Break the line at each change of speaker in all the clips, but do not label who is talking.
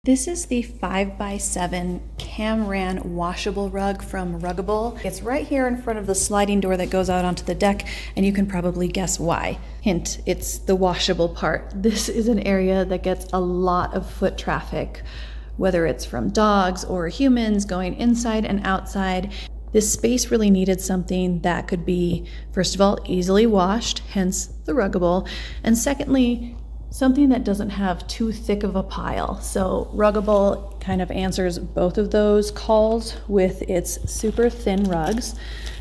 This is the 5x7 Kamran Washable Rug from Ruggable. It's right here in front of the sliding door that goes out onto the deck, and you can probably guess why. Hint, it's the washable part. This is an area that gets a lot of foot traffic, whether it's from dogs or humans going inside and outside. This space really needed something that could be, first of all, easily washed, hence the Ruggable, and secondly, something that doesn't have too thick of a pile. So Ruggable kind of answers both of those calls with its super thin rugs.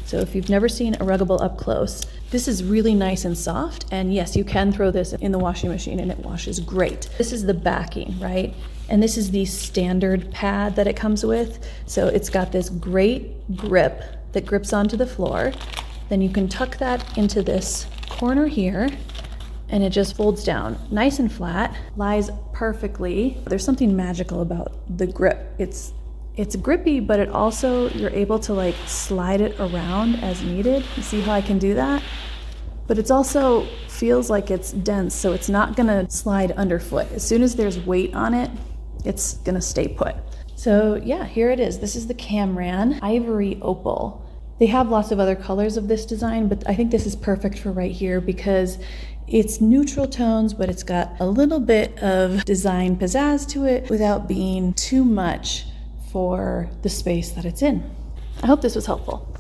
So if you've never seen a Ruggable up close, this is really nice and soft. And yes, you can throw this in the washing machine and it washes great. This is the backing, right? And this is the standard pad that it comes with. So it's got this great grip that grips onto the floor. Then you can tuck that into this corner here, and it just folds down nice and flat, lies perfectly. There's something magical about the grip. It's grippy, but it also, you're able to like slide it around as needed. You see how I can do that? But it's also feels like it's dense, so it's not gonna slide underfoot. As soon as there's weight on it, it's gonna stay put. So yeah, here it is. This is the Kamran Ivory Opal. They have lots of other colors of this design, but I think this is perfect for right here because it's neutral tones, but it's got a little bit of design pizzazz to it without being too much for the space that it's in. I hope this was helpful.